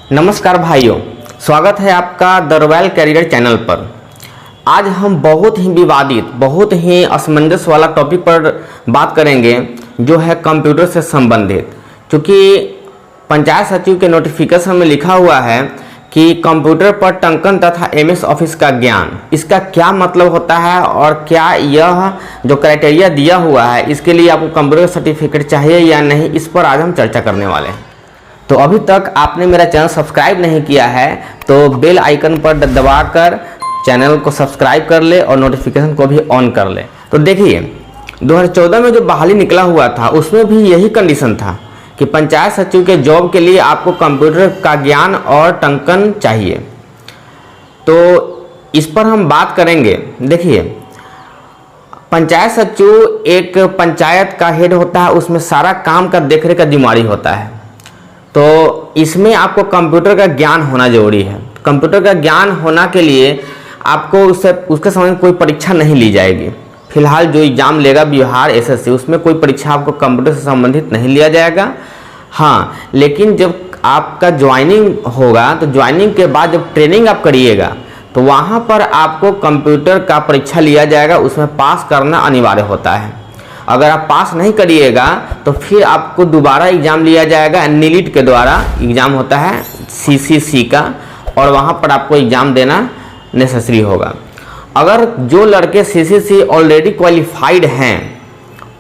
नमस्कार भाइयों, स्वागत है आपका द रॉयल कैरियर चैनल पर। आज हम बहुत ही विवादित, बहुत ही असमंजस वाला टॉपिक पर बात करेंगे जो है कंप्यूटर से संबंधित। क्योंकि पंचायत सचिव के नोटिफिकेशन में लिखा हुआ है कि कंप्यूटर पर टंकन तथा एमएस ऑफिस का ज्ञान, इसका क्या मतलब होता है और क्या यह जो क्राइटेरिया दिया हुआ है इसके लिए आपको कंप्यूटर सर्टिफिकेट चाहिए या नहीं, इस पर आज हम चर्चा करने वाले हैं। तो अभी तक आपने मेरा चैनल सब्सक्राइब नहीं किया है तो बेल आइकन पर दबाकर चैनल को सब्सक्राइब कर ले और नोटिफिकेशन को भी ऑन कर ले। तो देखिए, 2014 में जो बहाली निकला हुआ था उसमें भी यही कंडीशन था कि पंचायत सचिव के जॉब के लिए आपको कंप्यूटर का ज्ञान और टंकन चाहिए। तो इस पर हम बात करेंगे। देखिए, पंचायत सचिव एक पंचायत का हेड होता है, उसमें सारा काम का देखरेख का जिम्मेदारी होता है। तो इसमें आपको कंप्यूटर का ज्ञान होना जरूरी है। कंप्यूटर का ज्ञान होना के लिए आपको उसके समय कोई परीक्षा नहीं ली जाएगी। फिलहाल जो एग्ज़ाम लेगा बिहार एसएससी, उसमें कोई परीक्षा आपको कंप्यूटर से संबंधित नहीं लिया जाएगा। हाँ, लेकिन जब आपका ज्वाइनिंग होगा तो ज्वाइनिंग के बाद जब ट्रेनिंग आप करिएगा तो वहाँ पर आपको कंप्यूटर का परीक्षा लिया जाएगा, उसमें पास करना अनिवार्य होता है। अगर आप पास नहीं करिएगा तो फिर आपको दोबारा एग्ज़ाम लिया जाएगा। नीलिट के द्वारा एग्ज़ाम होता है सीसीसी का, और वहाँ पर आपको एग्ज़ाम देना नेसेसरी होगा। अगर जो लड़के सीसीसी ऑलरेडी क्वालिफाइड हैं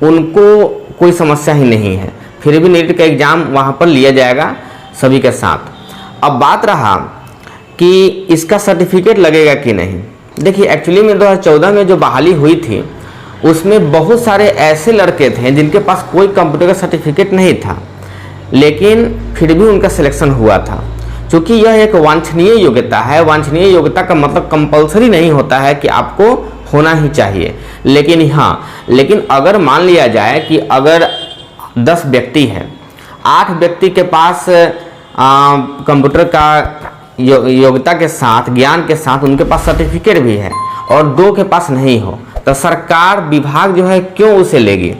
उनको कोई समस्या ही नहीं है, फिर भी नीट का एग्ज़ाम वहाँ पर लिया जाएगा सभी के साथ। अब बात रहा कि इसका सर्टिफिकेट लगेगा कि नहीं। देखिए, एक्चुअली में 2014 में जो बहाली हुई थी उसमें बहुत सारे ऐसे लड़के थे जिनके पास कोई कंप्यूटर का सर्टिफिकेट नहीं था, लेकिन फिर भी उनका सिलेक्शन हुआ था। क्योंकि यह एक वांछनीय योग्यता है। वांछनीय योग्यता का मतलब कंपलसरी नहीं होता है कि आपको होना ही चाहिए। लेकिन अगर मान लिया जाए कि अगर 10 व्यक्ति हैं, 8 व्यक्ति के पास कंप्यूटर का योग्यता के साथ, ज्ञान के साथ उनके पास सर्टिफिकेट भी है और 2 के पास नहीं हो, तो सरकार विभाग जो है क्यों उसे लेगी?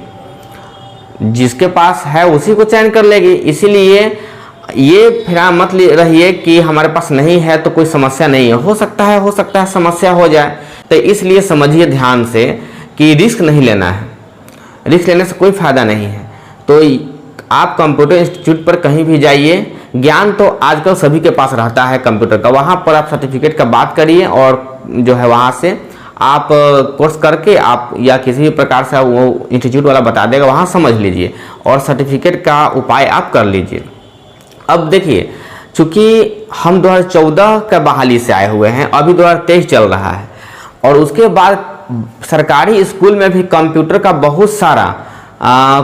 जिसके पास है उसी को चयन कर लेगी। इसीलिए ये फिर मत रहिए कि हमारे पास नहीं है तो कोई समस्या नहीं है। हो सकता है समस्या हो जाए। तो इसलिए समझिए ध्यान से कि रिस्क नहीं लेना है। रिस्क लेने से कोई फायदा नहीं है। तो आप कंप्यूटर इंस्टीट्यूट पर कहीं भी जाइए, ज्ञान तो आजकल सभी के पास रहता है कंप्यूटर का। वहाँ पर आप सर्टिफिकेट का बात करिए और जो है वहाँ से आप कोर्स करके आप या किसी भी प्रकार से वो इंस्टीट्यूट वाला बता देगा, वहाँ समझ लीजिए और सर्टिफिकेट का उपाय आप कर लीजिए। अब देखिए, चूँकि हम 2014 का बहाली से आए हुए हैं, अभी 2023 चल रहा है और उसके बाद सरकारी स्कूल में भी कंप्यूटर का बहुत सारा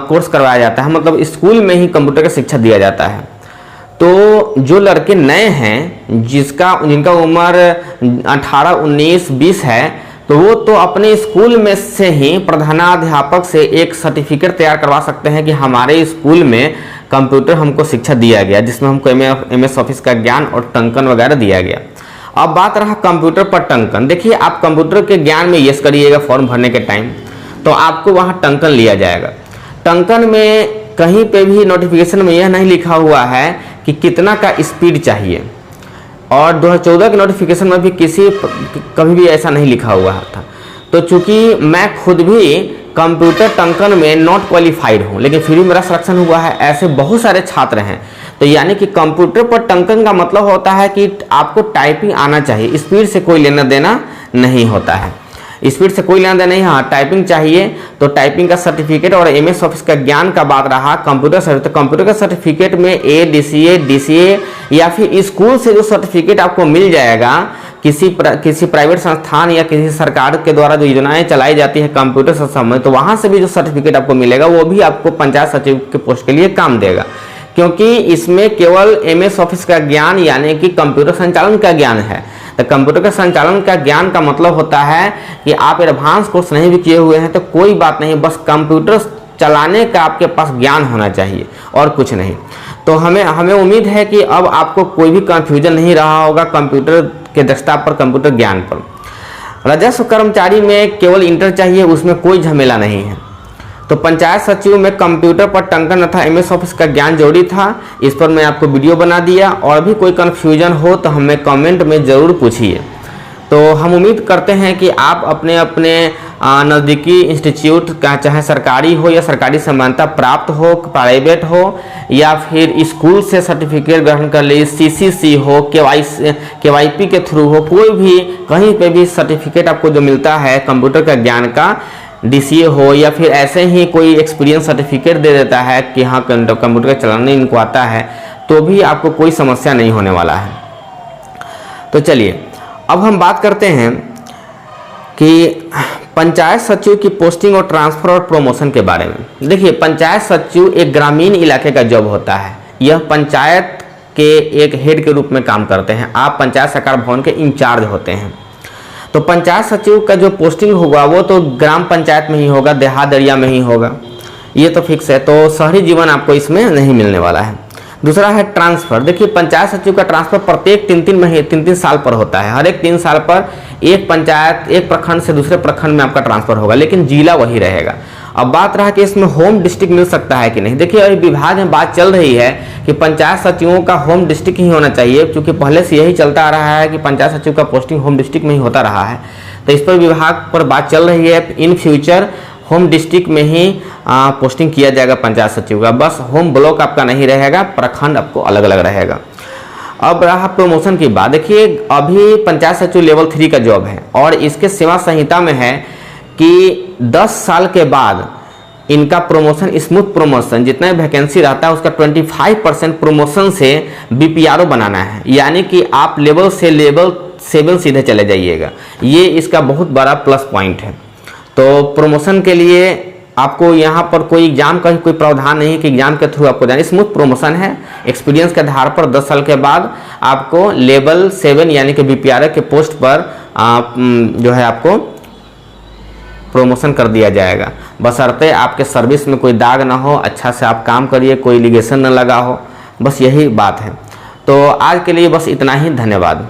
कोर्स करवाया जाता है। मतलब स्कूल में ही कंप्यूटर का शिक्षा दिया जाता है। तो जो लड़के नए हैं, जिनका उम्र 18, 19, 20 है, तो वो तो अपने स्कूल में से ही प्रधानाध्यापक से एक सर्टिफिकेट तैयार करवा सकते हैं कि हमारे स्कूल में कंप्यूटर हमको शिक्षा दिया गया, जिसमें हमको एमएस ऑफिस का ज्ञान और टंकन वगैरह दिया गया। अब बात रहा कंप्यूटर पर टंकन। देखिए, आप कंप्यूटर के ज्ञान में यस करिएगा फॉर्म भरने के टाइम, तो आपको वहाँ टंकन लिया जाएगा। टंकन में कहीं पे भी नोटिफिकेशन में यह नहीं लिखा हुआ है कि कितना का स्पीड चाहिए, और 2014 के नोटिफिकेशन में भी कभी भी ऐसा नहीं लिखा हुआ था। तो चूंकि मैं खुद भी कंप्यूटर टंकन में नॉट क्वालिफाइड हूँ, लेकिन फिर भी मेरा सिलेक्शन हुआ है। ऐसे बहुत सारे छात्र हैं। तो यानी कि कंप्यूटर पर टंकन का मतलब होता है कि आपको टाइपिंग आना चाहिए। स्पीड से कोई लेना देना नहीं होता है। स्पीड से कोई लेना देना नहीं, हाँ टाइपिंग चाहिए। तो टाइपिंग का सर्टिफिकेट और एमएस ऑफिस का ज्ञान का बात रहा कंप्यूटर का सर्टिफिकेट में डीसीए या फिर स्कूल से जो सर्टिफिकेट आपको मिल जाएगा, किसी प्राइवेट संस्थान या किसी सरकार के द्वारा जो योजनाएं चलाई जाती है कंप्यूटर से संबंधित, तो वहाँ से भी जो सर्टिफिकेट आपको मिलेगा वो भी आपको पंचायत सचिव के पोस्ट के लिए काम देगा। क्योंकि इसमें केवल एमएस ऑफिस का ज्ञान यानी कि कंप्यूटर संचालन का ज्ञान है। तो कंप्यूटर का संचालन का ज्ञान का मतलब होता है कि आप एडवांस कोर्स नहीं भी किए हुए हैं तो कोई बात नहीं, बस कंप्यूटर चलाने का आपके पास ज्ञान होना चाहिए और कुछ नहीं। तो हमें उम्मीद है कि अब आपको कोई भी कन्फ्यूजन नहीं रहा होगा कंप्यूटर के दक्षता पर, कंप्यूटर ज्ञान पर। राजस्व कर्मचारी में केवल इंटर चाहिए, उसमें कोई झमेला नहीं है। तो पंचायत सचिव में कंप्यूटर पर टंकन तथा एमएस ऑफिस का ज्ञान जरूरी था। इस पर मैं आपको वीडियो बना दिया, और भी कोई कन्फ्यूजन हो तो हमें कमेंट में ज़रूर पूछिए। तो हम उम्मीद करते हैं कि आप अपने अपने नज़दीकी इंस्टीट्यूट का, चाहे सरकारी हो या सरकारी से मान्यता प्राप्त हो, प्राइवेट हो या फिर स्कूल से सर्टिफिकेट ग्रहण कर ली, सीसीसी हो, केवाईपी के थ्रू हो, कोई भी कहीं पे भी सर्टिफिकेट आपको जो मिलता है कंप्यूटर का ज्ञान का, डीसीए हो या फिर ऐसे ही कोई एक्सपीरियंस सर्टिफिकेट दे देता है कि हाँ कंप्यूटर का चलाने इनको आता है, तो भी आपको कोई समस्या नहीं होने वाला है। तो चलिए अब हम बात करते हैं कि पंचायत सचिव की पोस्टिंग और ट्रांसफ़र और प्रमोशन के बारे में। देखिए, पंचायत सचिव एक ग्रामीण इलाके का जॉब होता है। यह पंचायत के एक हेड के रूप में काम करते हैं। आप पंचायत सरकार भवन के इंचार्ज होते हैं। तो पंचायत सचिव का जो पोस्टिंग होगा वो तो ग्राम पंचायत में ही होगा, देहात एरिया में ही होगा, ये तो फिक्स है। तो शहरी जीवन आपको इसमें नहीं मिलने वाला है। दूसरा है ट्रांसफ़र। देखिए, पंचायत सचिव का ट्रांसफ़र प्रत्येक 3-3 साल पर होता है। हर एक 3 साल पर एक पंचायत, एक प्रखंड से दूसरे प्रखंड में आपका ट्रांसफ़र होगा, लेकिन जिला वही रहेगा। अब बात रहा कि इसमें होम डिस्ट्रिक्ट मिल सकता है कि नहीं। देखिए, अभी विभाग में बात चल रही है कि पंचायत सचिवों का होम डिस्ट्रिक्ट ही होना चाहिए, क्योंकि पहले से यही चलता आ रहा है कि पंचायत सचिव का पोस्टिंग होम डिस्ट्रिक्ट में ही होता रहा है। तो इस पर विभाग पर बात चल रही है, इन फ्यूचर होम डिस्ट्रिक्ट में ही पोस्टिंग किया जाएगा पंचायत सचिव का। बस होम ब्लॉक आपका नहीं रहेगा, प्रखंड आपको अलग अलग रहेगा। अब रहा प्रमोशन की बात। देखिए, अभी पंचायत सचिव लेवल 3 का जॉब है, और इसके सेवा संहिता में है कि 10 साल के बाद इनका प्रमोशन, स्मूथ प्रमोशन, जितना वैकेंसी रहता है उसका 25% प्रमोशन से बीपीआरओ बनाना है। यानी कि आप लेवल से लेवल 7 सीधे चले जाइएगा। ये इसका बहुत बड़ा प्लस पॉइंट है। तो प्रमोशन के लिए आपको यहाँ पर कोई एग्जाम का कोई प्रावधान नहीं कि एग्जाम के थ्रू आपको जाना, स्मूथ प्रमोशन है। एक्सपीरियंस के आधार पर 10 साल के बाद आपको लेवल 7 यानी कि बीपीआरओ के पोस्ट पर जो है आपको प्रमोशन कर दिया जाएगा, बशर्ते आपके सर्विस में कोई दाग ना हो, अच्छा से आप काम करिए, कोई एलिगेशन न लगा हो। बस यही बात है। तो आज के लिए बस इतना ही। धन्यवाद।